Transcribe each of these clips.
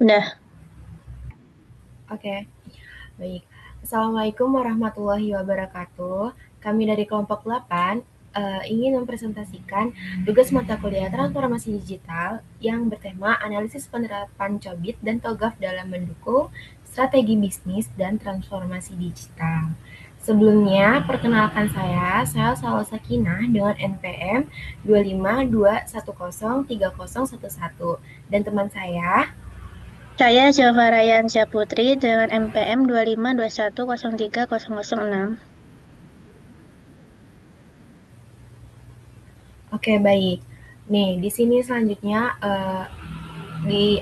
Udah. Oke, baik. Assalamualaikum warahmatullahi wabarakatuh. Kami dari kelompok 8 ingin mempresentasikan tugas mata kuliah transformasi digital yang bertema analisis penerapan Cobit dan TOGAF dalam mendukung strategi bisnis dan transformasi digital. Sebelumnya, perkenalkan saya Salwa Sakinah dengan NPM 252103011 dan teman saya. Saya Zilva Rayansyah Putri dengan NPM 252103006. Oke, baik. Nih, di sini selanjutnya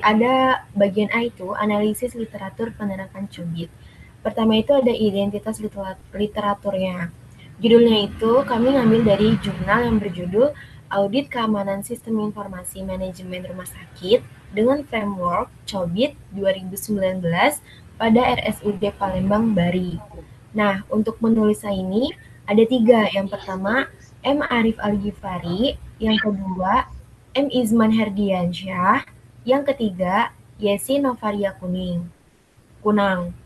ada bagian A itu analisis literatur penerapan Cubit. Pertama itu ada identitas literaturnya. Judulnya itu kami ngambil dari jurnal yang berjudul Audit Keamanan Sistem Informasi Manajemen Rumah Sakit dengan Framework Cobit 2019 pada RSUD Palembang Bari. Nah, untuk penulisnya ini ada tiga. Yang pertama, M. Arif Al-Ghifari. Yang kedua, M. Izman Herdiansyah. Yang ketiga, Yesi Novaria Kunang.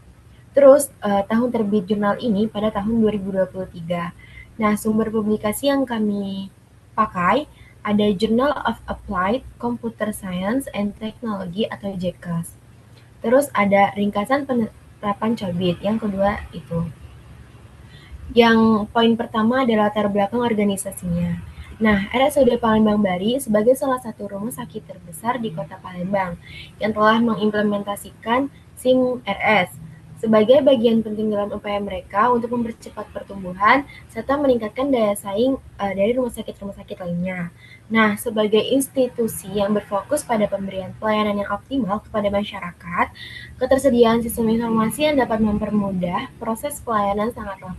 Terus, tahun terbit jurnal ini pada tahun 2023. Nah, sumber publikasi yang kami pakai ada Journal of Applied Computer Science and Technology atau JCAS. Terus ada ringkasan penerapan Cobit, yang kedua itu. Yang poin pertama adalah latar belakang organisasinya. Nah, RSUD Palembang Bari sebagai salah satu rumah sakit terbesar di Kota Palembang yang telah mengimplementasikan SIM RS sebagai bagian penting dalam upaya mereka untuk mempercepat pertumbuhan serta meningkatkan daya saing dari rumah sakit lainnya. Nah, sebagai institusi yang berfokus pada pemberian pelayanan yang optimal kepada masyarakat, ketersediaan sistem informasi yang dapat mempermudah proses pelayanan sangatlah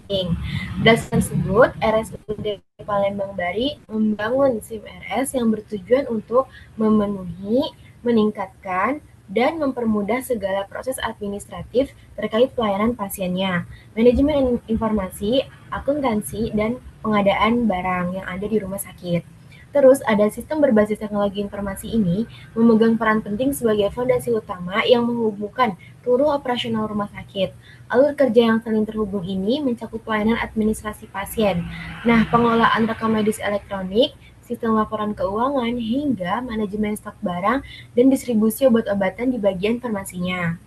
penting. Berdasarkan tersebut, RSUD Palembang Bari membangun SIM RS yang bertujuan untuk memenuhi, meningkatkan, dan mempermudah segala proses administratif terkait pelayanan pasiennya, manajemen informasi, akuntansi, dan pengadaan barang yang ada di rumah sakit. Terus ada sistem berbasis teknologi informasi ini memegang peran penting sebagai fondasi utama yang menghubungkan seluruh operasional rumah sakit. Alur kerja yang saling terhubung ini mencakup pelayanan administrasi pasien. Nah, pengelolaan rekam medis elektronik, sistem laporan keuangan, hingga manajemen stok barang dan distribusi obat-obatan di bagian farmasinya.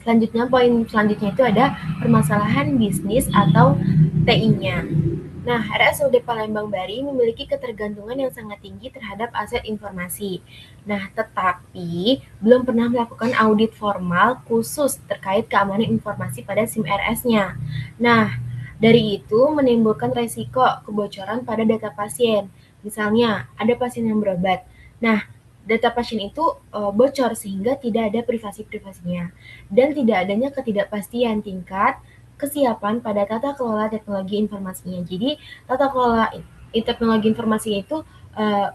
Selanjutnya, poin selanjutnya itu ada permasalahan bisnis atau TI-nya. Nah, RSUD Palembang Bari memiliki ketergantungan yang sangat tinggi terhadap aset informasi. Nah, tetapi belum pernah melakukan audit formal khusus terkait keamanan informasi pada SIM RS-nya. Nah, dari itu menimbulkan resiko kebocoran pada data pasien. Misalnya, ada pasien yang berobat. Nah, data pasien itu bocor sehingga tidak ada privasi-privasinya dan tidak adanya ketidakpastian tingkat kesiapan pada tata kelola teknologi informasinya. Jadi tata kelola teknologi informasinya itu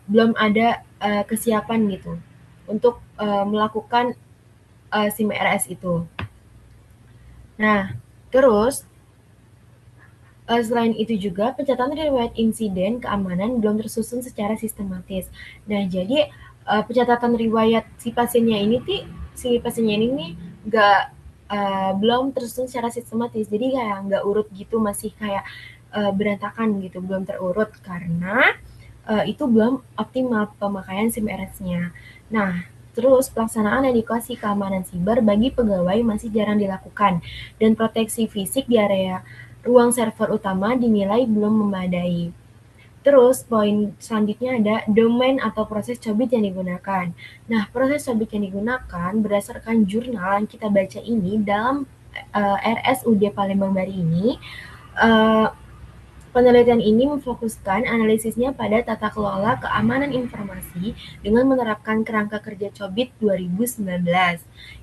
belum ada kesiapan gitu untuk melakukan SIM RS itu. Nah, terus selain itu juga pencatatan riwayat insiden keamanan belum tersusun secara sistematis. Nah, jadi pencatatan riwayat si pasiennya ini nih nggak belum tersusun secara sistematis. Jadi kayak nggak urut gitu, masih kayak berantakan gitu, belum terurut karena itu belum optimal pemakaian SIM RS-nya. Nah, terus pelaksanaan edukasi keamanan siber bagi pegawai masih jarang dilakukan dan proteksi fisik di area ruang server utama dinilai belum memadai. Terus poin selanjutnya ada domain atau proses cobit yang digunakan. Nah, proses cobit yang digunakan berdasarkan jurnal yang kita baca ini dalam RSUD Palembang Bari ini, uh, penelitian ini memfokuskan analisisnya pada tata kelola keamanan informasi dengan menerapkan kerangka kerja Cobit 2019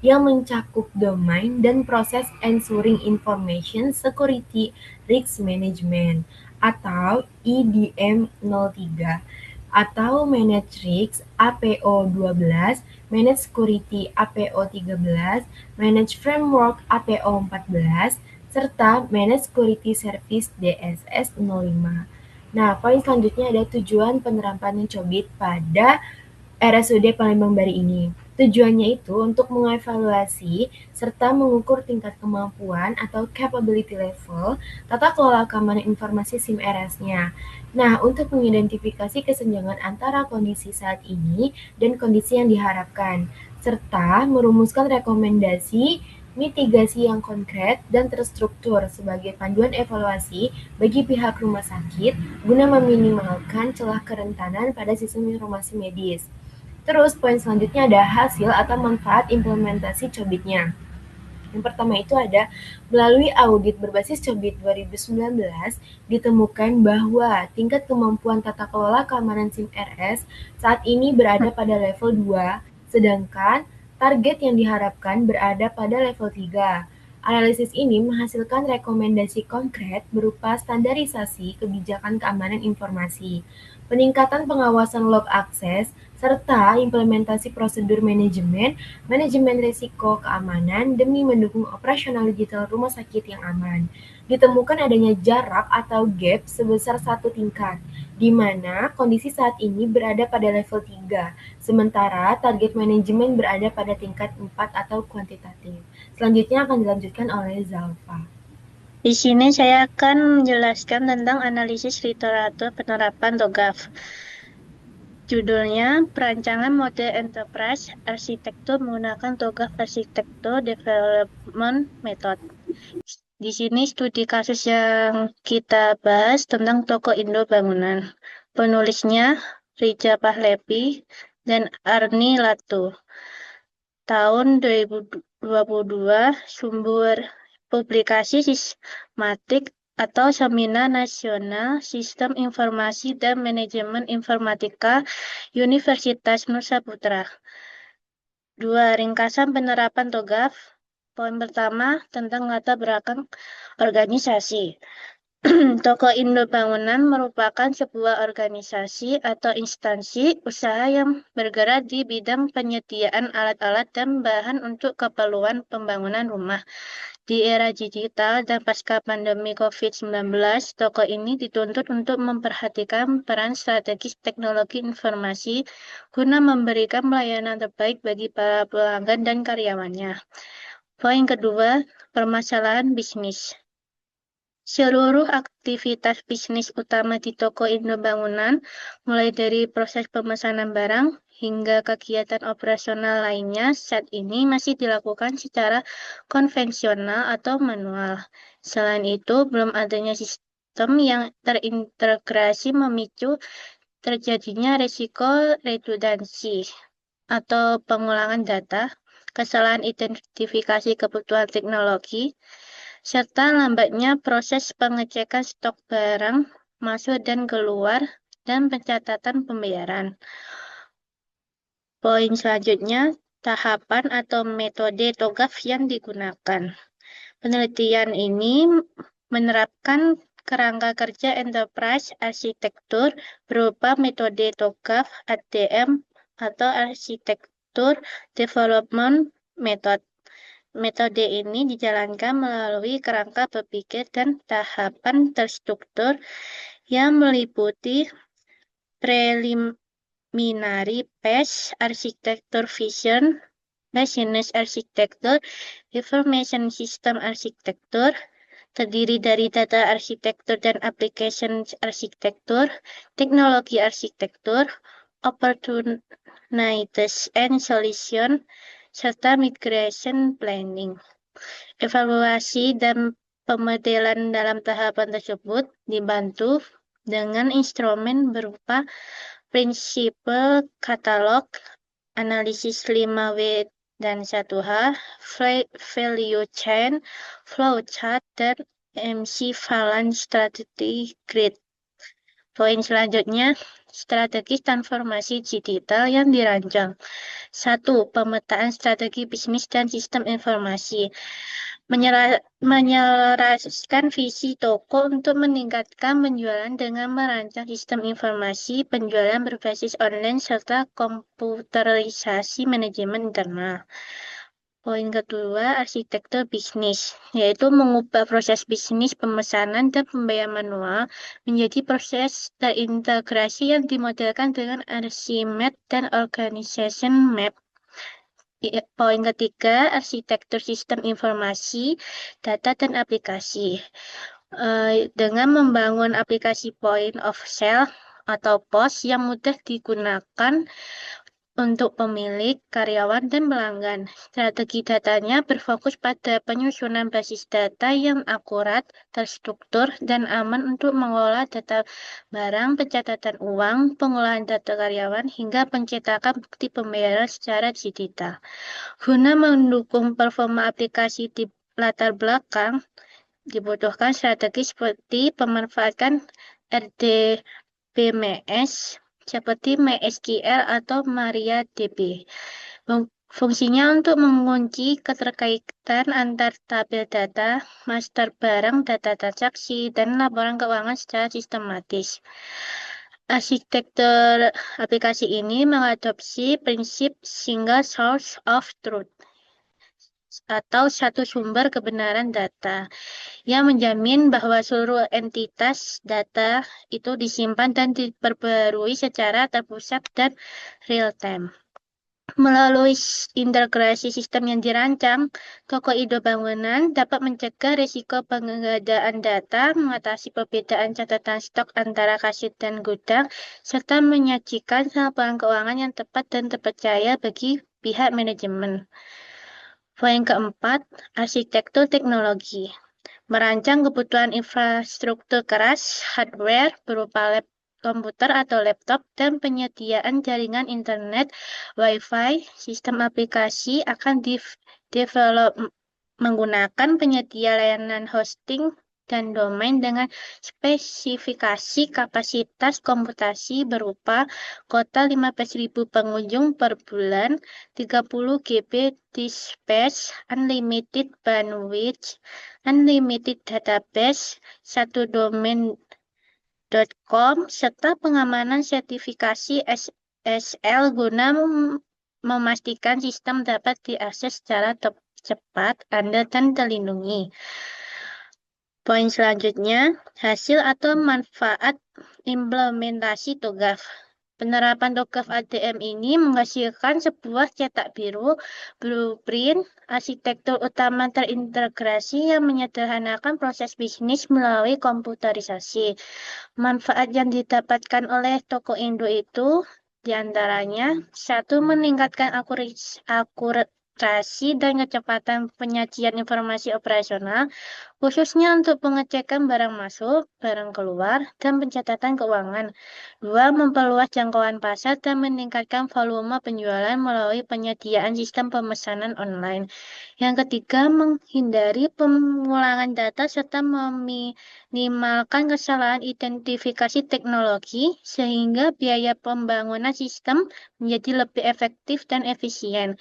yang mencakup domain dan proses Ensuring Information Security Risk Management atau EDM 03 atau Manage Risk APO 12, Manage Security APO 13, Manage Framework APO 14, serta Managed Security Service DSS 05. Nah, poin selanjutnya ada tujuan penerapan Cobit pada RSUD Palembang Bari ini. Tujuannya itu untuk mengevaluasi serta mengukur tingkat kemampuan atau capability level tata kelola keamanan informasi SIM RS-nya. Nah, untuk mengidentifikasi kesenjangan antara kondisi saat ini dan kondisi yang diharapkan, serta merumuskan rekomendasi mitigasi yang konkret dan terstruktur sebagai panduan evaluasi bagi pihak rumah sakit guna meminimalkan celah kerentanan pada sistem informasi medis. Terus poin selanjutnya ada hasil atau manfaat implementasi Cobitnya. Yang pertama itu ada melalui audit berbasis Cobit 2019 ditemukan bahwa tingkat kemampuan tata kelola keamanan SIM RS saat ini berada pada level 2, sedangkan target yang diharapkan berada pada level 3. Analisis ini menghasilkan rekomendasi konkret berupa standarisasi kebijakan keamanan informasi, peningkatan pengawasan log akses, serta implementasi prosedur manajemen risiko keamanan demi mendukung operasional digital rumah sakit yang aman. Ditemukan adanya jarak atau gap sebesar satu tingkat, di mana kondisi saat ini berada pada level 3, sementara target manajemen berada pada tingkat 4 atau kuantitatif. Selanjutnya akan dilanjutkan oleh Zalfa. Di sini saya akan menjelaskan tentang analisis literatur penerapan TOGAF. Judulnya, Perancangan Model Enterprise Arsitektur Menggunakan TOGAF Arsitektur Development Method. Di sini studi kasus yang kita bahas tentang Toko Indo Bangunan. Penulisnya Rija Pahlevi dan Arni Latu. Tahun 2022, sumber publikasi sistematik atau Seminar Nasional Sistem Informasi dan Manajemen Informatika Universitas Nusa Putra. 2. Ringkasan penerapan TOGAF. Poin pertama tentang latar belakang organisasi. Toko Indo Bangunan merupakan sebuah organisasi atau instansi usaha yang bergerak di bidang penyediaan alat-alat dan bahan untuk keperluan pembangunan rumah. Di era digital dan pasca pandemi COVID-19, toko ini dituntut untuk memperhatikan peran strategis teknologi informasi guna memberikan pelayanan terbaik bagi para pelanggan dan karyawannya. Poin kedua, permasalahan bisnis. Seluruh aktivitas bisnis utama di Toko Indo Bangunan, mulai dari proses pemesanan barang hingga kegiatan operasional lainnya, saat ini masih dilakukan secara konvensional atau manual. Selain itu, belum adanya sistem yang terintegrasi memicu terjadinya risiko redundansi atau pengulangan data, kesalahan identifikasi kebutuhan teknologi, serta lambatnya proses pengecekan stok barang masuk dan keluar dan pencatatan pembayaran. Poin selanjutnya, tahapan atau metode TOGAF yang digunakan. Penelitian ini menerapkan kerangka kerja enterprise arsitektur berupa metode TOGAF ADM atau arsitektur development method. Metode ini dijalankan melalui kerangka berpikir dan tahapan terstruktur yang meliputi preliminary phase, architecture vision, business architecture, information system architecture, terdiri dari data arsitektur dan application arsitektur, teknologi arsitektur, opportunities and solution, serta migration planning. Evaluasi dan pemodelan dalam tahapan tersebut dibantu dengan instrumen berupa prinsipal katalog, analisis 5W dan 1H, value chain, flowchart, dan MC Valence Strategy Grid. Poin selanjutnya, strategi transformasi digital yang dirancang. 1. Pemetaan strategi bisnis dan sistem informasi. Menyelaraskan visi toko untuk meningkatkan penjualan dengan merancang sistem informasi penjualan berbasis online serta komputerisasi manajemen internal. Poin kedua, arsitektur bisnis, yaitu mengubah proses bisnis pemesanan dan pembayaran manual menjadi proses terintegrasi yang dimodelkan dengan Archimedes dan Organization Map. Poin ketiga, arsitektur sistem informasi, data, dan aplikasi. Dengan membangun aplikasi point of sale atau POS yang mudah digunakan untuk pemilik, karyawan, dan pelanggan. Strategi datanya berfokus pada penyusunan basis data yang akurat, terstruktur, dan aman untuk mengelola data barang, pencatatan uang, pengolahan data karyawan, hingga pencetakan bukti pembayaran secara digital. Guna mendukung performa aplikasi di latar belakang, dibutuhkan strategi seperti pemanfaatan RDBMS seperti MySQL atau MariaDB. Fungsinya untuk mengunci keterkaitan antar tabel data, master barang, data transaksi, dan laporan keuangan secara sistematis. Arsitektur aplikasi ini mengadopsi prinsip single source of truth atau satu sumber kebenaran data yang menjamin bahwa seluruh entitas data itu disimpan dan diperbarui secara terpusat dan real time. Melalui integrasi sistem yang dirancang, toko Indo Bangunan dapat mencegah risiko penggandaan data, mengatasi perbedaan catatan stok antara kasir dan gudang, serta menyajikan laporan keuangan yang tepat dan terpercaya bagi pihak manajemen. Poin keempat, arsitektur teknologi. Merancang kebutuhan infrastruktur keras, hardware berupa komputer atau laptop, dan penyediaan jaringan internet, Wi-Fi, sistem aplikasi akan develop menggunakan penyedia layanan hosting dan domain dengan spesifikasi kapasitas komputasi berupa kuota 15.000 pengunjung per bulan, 30 GB disk space, unlimited bandwidth, unlimited database, satu domain.com, serta pengamanan sertifikasi SSL guna memastikan sistem dapat diakses secara cepat, andal, dan terlindungi. Poin selanjutnya, hasil atau manfaat implementasi TOGAF. Penerapan TOGAF ADM ini menghasilkan sebuah cetak biru, blueprint, arsitektur utama terintegrasi yang menyederhanakan proses bisnis melalui komputerisasi. Manfaat yang didapatkan oleh toko Indo itu diantaranya, satu, meningkatkan akurasi dan kecepatan penyajian informasi operasional, khususnya untuk pengecekan barang masuk, barang keluar, dan pencatatan keuangan. Dua, memperluas jangkauan pasar dan meningkatkan volume penjualan melalui penyediaan sistem pemesanan online. Yang ketiga, menghindari pengulangan data serta meminimalkan kesalahan identifikasi teknologi sehingga biaya pembangunan sistem menjadi lebih efektif dan efisien.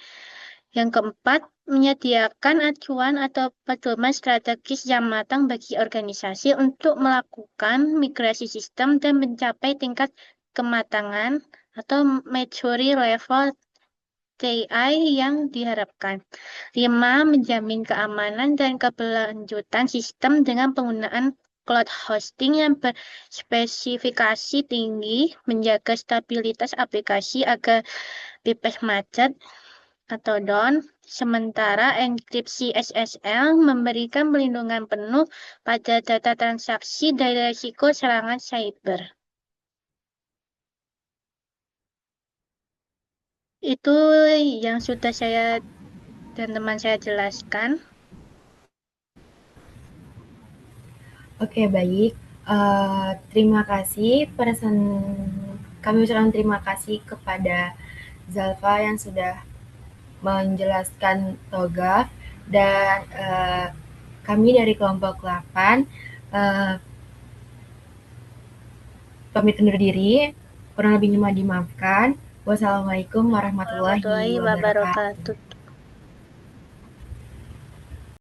Yang keempat, menyediakan acuan atau pedoman strategis yang matang bagi organisasi untuk melakukan migrasi sistem dan mencapai tingkat kematangan atau maturity level TI yang diharapkan. 5. Menjamin keamanan dan keberlanjutan sistem dengan penggunaan cloud hosting yang berspesifikasi tinggi, menjaga stabilitas aplikasi agar bebas macet atau down, sementara enkripsi SSL memberikan perlindungan penuh pada data transaksi dari risiko serangan cyber. Itu yang sudah saya dan teman saya jelaskan. Oke, baik. Terima kasih. Kami ucapkan terima kasih kepada Zalfa yang sudah menjelaskan TOGAF dan kami dari kelompok 8 pamit undur diri. Kurang lebihnya dimaafkan. Wassalamualaikum warahmatullahi wabarakatuh.